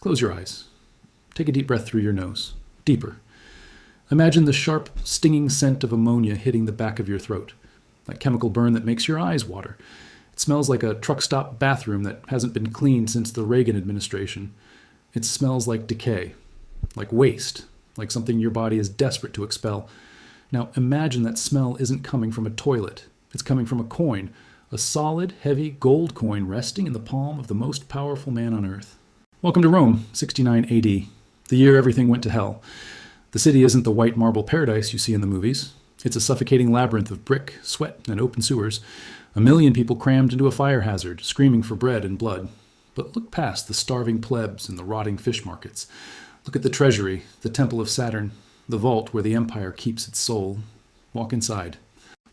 Close your eyes. Take a deep breath through your nose. Deeper. Imagine the sharp, stinging scent of ammonia hitting the back of your throat. That chemical burn that makes your eyes water. It smells like a truck stop bathroom that hasn't been cleaned since the Reagan administration. It smells like decay, like waste, like something your body is desperate to expel. Now imagine that smell isn't coming from a toilet. It's coming from a coin, a solid, heavy gold coin resting in the palm of the most powerful man on earth. Welcome to Rome, 69 AD, the year everything went to hell. The city isn't the white marble paradise you see in the movies. It's a suffocating labyrinth of brick, sweat, and open sewers. 1 million people crammed into a fire hazard, screaming for bread and blood. But look past the starving plebs and the rotting fish markets. Look at the treasury, the temple of Saturn, the vault where the empire keeps its soul. Walk inside.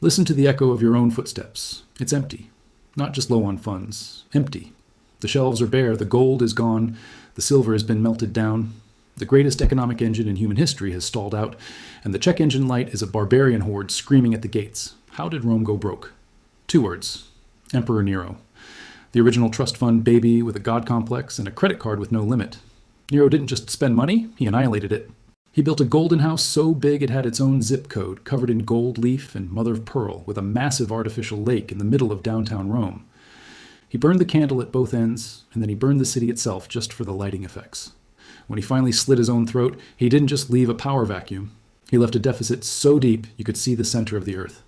Listen to the echo of your own footsteps. It's empty. Not just low on funds. Empty. The shelves are bare, the gold is gone, the silver has been melted down. The greatest economic engine in human history has stalled out, and the check engine light is a barbarian horde screaming at the gates. How did Rome go broke? 2 words. Emperor Nero. The original trust fund baby with a god complex and a credit card with no limit. Nero didn't just spend money, he annihilated it. He built a golden house so big it had its own zip code, covered in gold leaf and mother of pearl, with a massive artificial lake in the middle of downtown Rome. He burned the candle at both ends, and then he burned the city itself just for the lighting effects. When he finally slit his own throat, he didn't just leave a power vacuum. He left a deficit so deep you could see the center of the earth.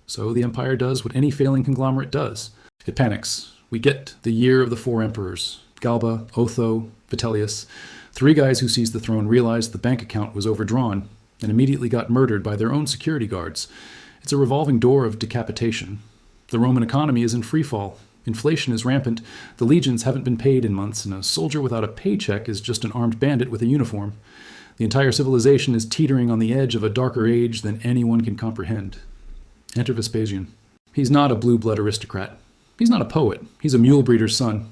So the empire does what any failing conglomerate does. It panics. We get the year of the 4 emperors. Galba, Otho, Vitellius. 3 guys who seized the throne realized the bank account was overdrawn and immediately got murdered by their own security guards. It's a revolving door of decapitation. The Roman economy is in free fall. Inflation is rampant, the legions haven't been paid in months, and a soldier without a paycheck is just an armed bandit with a uniform. The entire civilization is teetering on the edge of a darker age than anyone can comprehend. Enter Vespasian. He's not a blue-blood aristocrat. He's not a poet. He's a mule breeder's son.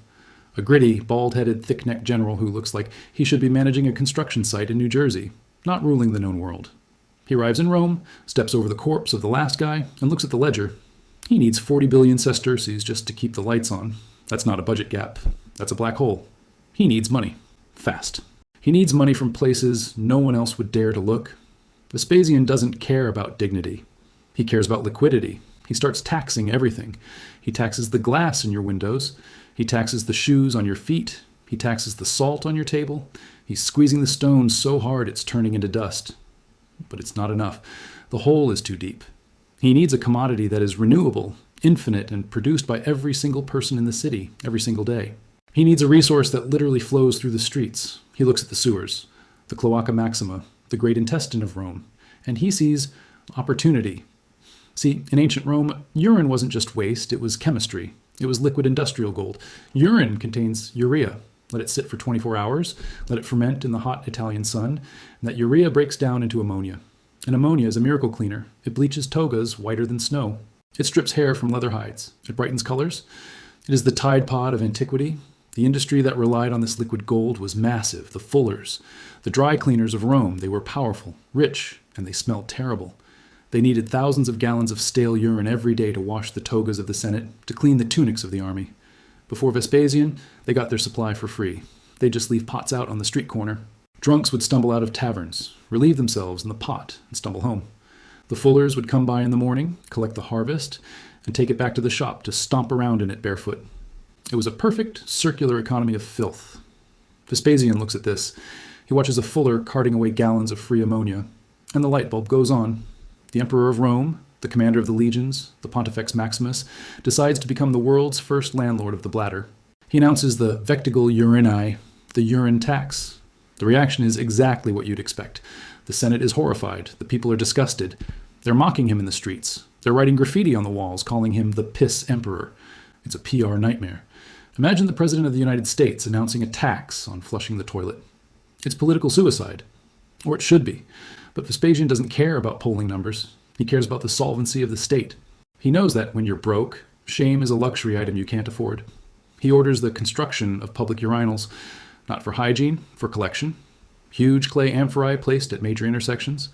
A gritty, bald-headed, thick-necked general who looks like he should be managing a construction site in New Jersey, not ruling the known world. He arrives in Rome, steps over the corpse of the last guy, and looks at the ledger. He needs 40 billion sesterces just to keep the lights on. That's not a budget gap. That's a black hole. He needs money. Fast. He needs money from places no one else would dare to look. Vespasian doesn't care about dignity. He cares about liquidity. He starts taxing everything. He taxes the glass in your windows. He taxes the shoes on your feet. He taxes the salt on your table. He's squeezing the stones so hard it's turning into dust. But it's not enough. The hole is too deep. He needs a commodity that is renewable, infinite, and produced by every single person in the city, every single day. He needs a resource that literally flows through the streets. He looks at the sewers, the Cloaca Maxima, the great intestine of Rome, and he sees opportunity. See, in ancient Rome, urine wasn't just waste, it was chemistry. It was liquid industrial gold. Urine contains urea. Let it sit for 24 hours, let it ferment in the hot Italian sun, and that urea breaks down into ammonia. And ammonia is a miracle cleaner. It bleaches togas whiter than snow. It strips hair from leather hides. It brightens colors. It is the Tide Pod of antiquity. The industry that relied on this liquid gold was massive. The fullers, the dry cleaners of Rome, they were powerful, rich, and they smelled terrible. They needed thousands of gallons of stale urine every day to wash the togas of the Senate, to clean the tunics of the army. Before Vespasian, they got their supply for free. They'd just leave pots out on the street corner. Drunks would stumble out of taverns, relieve themselves in the pot, and stumble home. The fullers would come by in the morning, collect the harvest, and take it back to the shop to stomp around in it barefoot. It was a perfect circular economy of filth. Vespasian looks at this. He watches a fuller carting away gallons of free ammonia, and the light bulb goes on. The Emperor of Rome, the commander of the legions, the Pontifex Maximus, decides to become the world's first landlord of the bladder. He announces the vectigal urinae, the urine tax. The reaction is exactly what you'd expect. The Senate is horrified. The people are disgusted. They're mocking him in the streets. They're writing graffiti on the walls, calling him the Piss Emperor. It's a PR nightmare. Imagine the President of the United States announcing a tax on flushing the toilet. It's political suicide. Or it should be. But Vespasian doesn't care about polling numbers. He cares about the solvency of the state. He knows that when you're broke, shame is a luxury item you can't afford. He orders the construction of public urinals, not for hygiene, for collection. Huge clay amphorae placed at major intersections.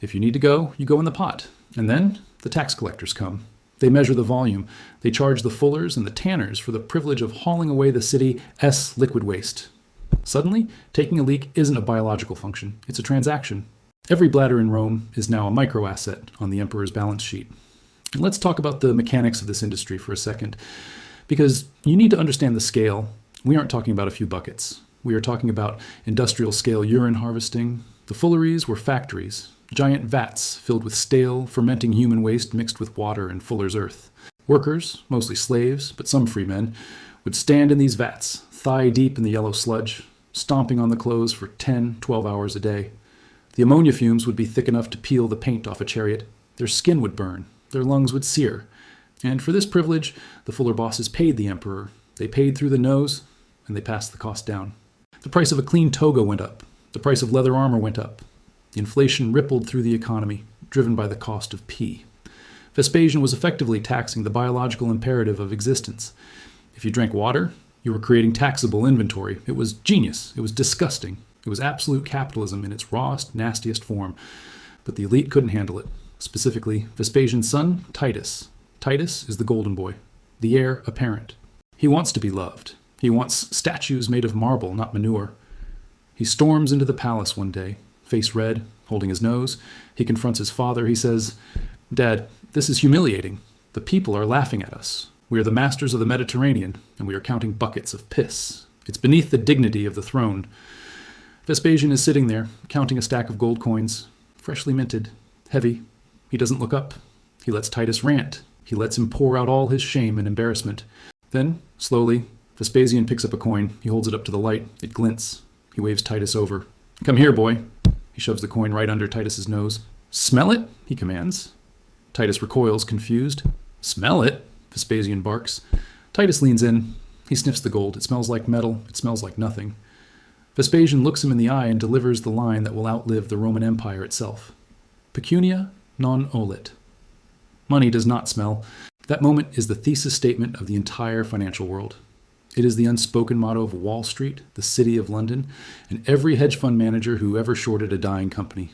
If you need to go, you go in the pot. And then the tax collectors come. They measure the volume. They charge the fullers and the tanners for the privilege of hauling away the city's liquid waste. Suddenly, taking a leak isn't a biological function, it's a transaction. Every bladder in Rome is now a microasset on the emperor's balance sheet. And let's talk about the mechanics of this industry for a second, because you need to understand the scale. We aren't talking about a few buckets. We are talking about industrial scale urine harvesting. The fulleries were factories, giant vats filled with stale, fermenting human waste mixed with water and fuller's earth. Workers, mostly slaves, but some free men, would stand in these vats, thigh deep in the yellow sludge, stomping on the clothes for 10, 12 hours a day. The ammonia fumes would be thick enough to peel the paint off a chariot. Their skin would burn. Their lungs would sear. And for this privilege, the fuller bosses paid the emperor. They paid through the nose, and they passed the cost down. The price of a clean toga went up. The price of leather armor went up. The inflation rippled through the economy, driven by the cost of pee. Vespasian was effectively taxing the biological imperative of existence. If you drank water, you were creating taxable inventory. It was genius. It was disgusting. It was absolute capitalism in its rawest, nastiest form. But the elite couldn't handle it. Specifically, Vespasian's son, Titus. Titus is the golden boy, the heir apparent. He wants to be loved. He wants statues made of marble, not manure. He storms into the palace one day, face red, holding his nose. He confronts his father. He says, "Dad, this is humiliating. The people are laughing at us. We are the masters of the Mediterranean, and we are counting buckets of piss. It's beneath the dignity of the throne." Vespasian is sitting there, counting a stack of gold coins, freshly minted, heavy. He doesn't look up. He lets Titus rant. He lets him pour out all his shame and embarrassment. Then, slowly, Vespasian picks up a coin. He holds it up to the light. It glints. He waves Titus over. "Come here, boy." He shoves the coin right under Titus's nose. "Smell it," he commands. Titus recoils, confused. "Smell it?" Vespasian barks. Titus leans in. He sniffs the gold. It smells like metal. It smells like nothing. Vespasian looks him in the eye and delivers the line that will outlive the Roman Empire itself. Pecunia non olet. Money does not smell. That moment is the thesis statement of the entire financial world. It is the unspoken motto of Wall Street, the City of London, and every hedge fund manager who ever shorted a dying company.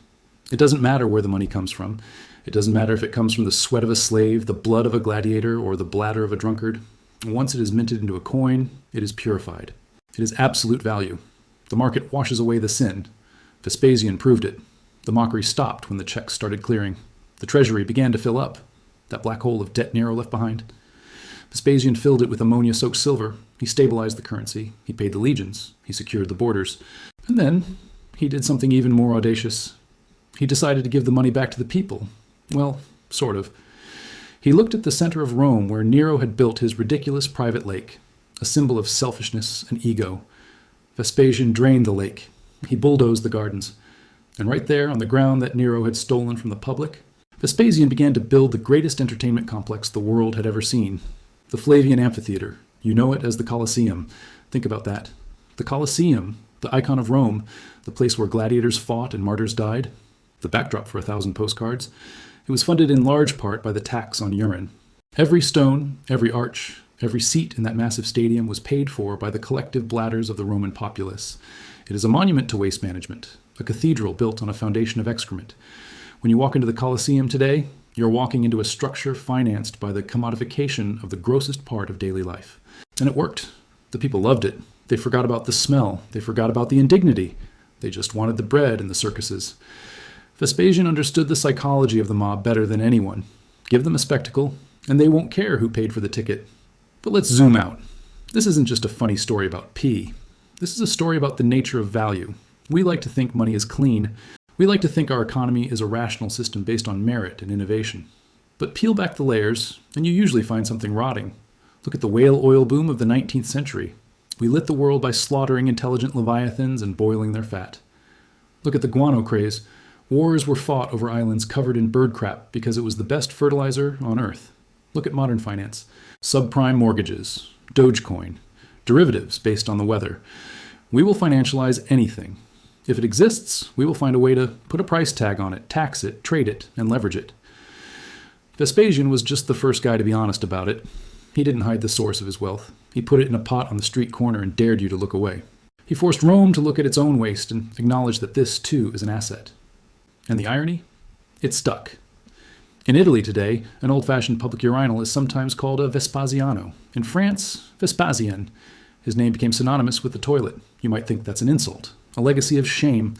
It doesn't matter where the money comes from. It doesn't matter if it comes from the sweat of a slave, the blood of a gladiator, or the bladder of a drunkard. Once it is minted into a coin, it is purified. It is absolute value. The market washes away the sin. Vespasian proved it. The mockery stopped when the checks started clearing. The treasury began to fill up. That black hole of debt Nero left behind. Vespasian filled it with ammonia-soaked silver. He stabilized the currency. He paid the legions. He secured the borders. And then he did something even more audacious. He decided to give the money back to the people. Well, sort of. He looked at the center of Rome where Nero had built his ridiculous private lake, a symbol of selfishness and ego. Vespasian drained the lake. He bulldozed the gardens. And right there, on the ground that Nero had stolen from the public, Vespasian began to build the greatest entertainment complex the world had ever seen. The Flavian Amphitheater. You know it as the Colosseum. Think about that. The Colosseum, the icon of Rome, the place where gladiators fought and martyrs died. The backdrop for 1,000 postcards. It was funded in large part by the tax on urine. Every stone, every arch, every seat in that massive stadium was paid for by the collective bladders of the Roman populace. It is a monument to waste management, a cathedral built on a foundation of excrement. When you walk into the Colosseum today, you're walking into a structure financed by the commodification of the grossest part of daily life. And it worked. The people loved it. They forgot about the smell. They forgot about the indignity. They just wanted the bread and the circuses. Vespasian understood the psychology of the mob better than anyone. Give them a spectacle, and they won't care who paid for the ticket. But let's zoom out. This isn't just a funny story about pee. This is a story about the nature of value. We like to think money is clean. We like to think our economy is a rational system based on merit and innovation. But peel back the layers, and you usually find something rotting. Look at the whale oil boom of the 19th century. We lit the world by slaughtering intelligent leviathans and boiling their fat. Look at the guano craze. Wars were fought over islands covered in bird crap because it was the best fertilizer on Earth. Look at modern finance. Subprime mortgages, Dogecoin, derivatives based on the weather. We will financialize anything. If it exists, we will find a way to put a price tag on it, tax it, trade it, and leverage it. Vespasian was just the first guy to be honest about it. He didn't hide the source of his wealth. He put it in a pot on the street corner and dared you to look away. He forced Rome to look at its own waste and acknowledge that this, too, is an asset. And the irony? It stuck. In Italy today, an old-fashioned public urinal is sometimes called a Vespasiano. In France, Vespasien. His name became synonymous with the toilet. You might think that's an insult, a legacy of shame.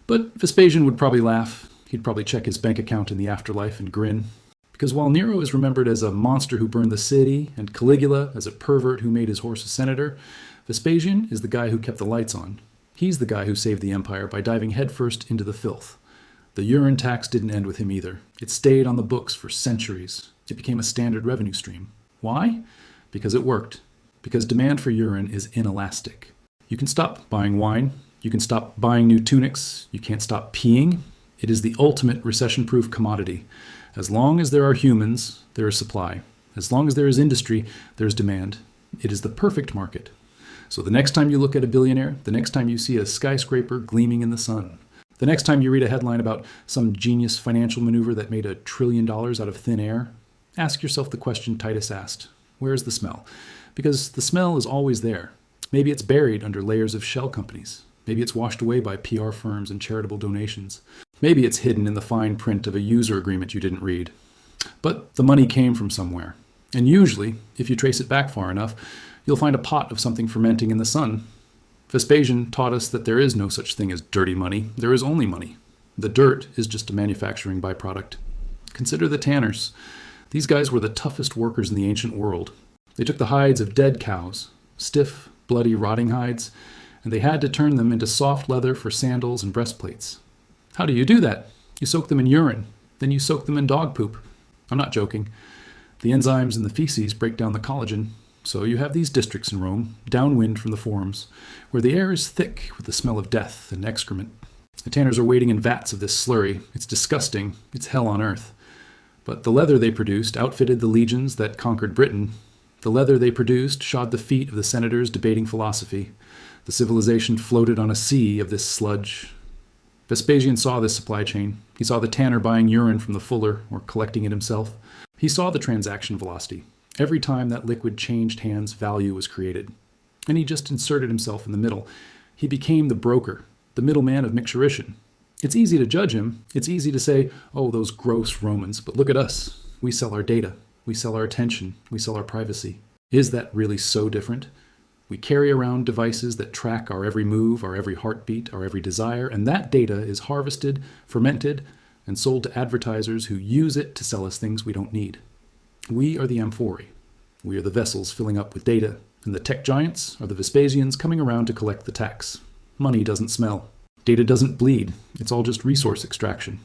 But Vespasian would probably laugh. He'd probably check his bank account in the afterlife and grin. Because while Nero is remembered as a monster who burned the city, and Caligula as a pervert who made his horse a senator, Vespasian is the guy who kept the lights on. He's the guy who saved the empire by diving headfirst into the filth. The urine tax didn't end with him either. It stayed on the books for centuries. It became a standard revenue stream. Why? Because it worked. Because demand for urine is inelastic. You can stop buying wine. You can stop buying new tunics. You can't stop peeing. It is the ultimate recession-proof commodity. As long as there are humans, there is supply. As long as there is industry, there is demand. It is the perfect market. So the next time you look at a billionaire, the next time you see a skyscraper gleaming in the sun, the next time you read a headline about some genius financial maneuver that made $1 trillion out of thin air, ask yourself the question Titus asked. Where's the smell? Because the smell is always there. Maybe it's buried under layers of shell companies. Maybe it's washed away by PR firms and charitable donations. Maybe it's hidden in the fine print of a user agreement you didn't read. But the money came from somewhere. And usually, if you trace it back far enough, you'll find a pot of something fermenting in the sun. Vespasian taught us that there is no such thing as dirty money. There is only money. The dirt is just a manufacturing byproduct. Consider the tanners. These guys were the toughest workers in the ancient world. They took the hides of dead cows, stiff, bloody, rotting hides, and they had to turn them into soft leather for sandals and breastplates. How do you do that? You soak them in urine, then you soak them in dog poop. I'm not joking. The enzymes in the feces break down the collagen, so you have these districts in Rome, downwind from the forums, where the air is thick with the smell of death and excrement. The tanners are waiting in vats of this slurry. It's disgusting. It's hell on earth. But the leather they produced outfitted the legions that conquered Britain. The leather they produced shod the feet of the senators debating philosophy. The civilization floated on a sea of this sludge. Vespasian saw this supply chain. He saw the tanner buying urine from the fuller or collecting it himself. He saw the transaction velocity. Every time that liquid changed hands, value was created. And he just inserted himself in the middle. He became the broker, the middleman of mixturation. It's easy to judge him. It's easy to say, oh, those gross Romans. But look at us. We sell our data. We sell our attention. We sell our privacy. Is that really so different? We carry around devices that track our every move, our every heartbeat, our every desire, and that data is harvested, fermented, and sold to advertisers who use it to sell us things we don't need. We are the amphorae. We are the vessels filling up with data, and the tech giants are the Vespasians coming around to collect the tax. Money doesn't smell. Data doesn't bleed. It's all just resource extraction.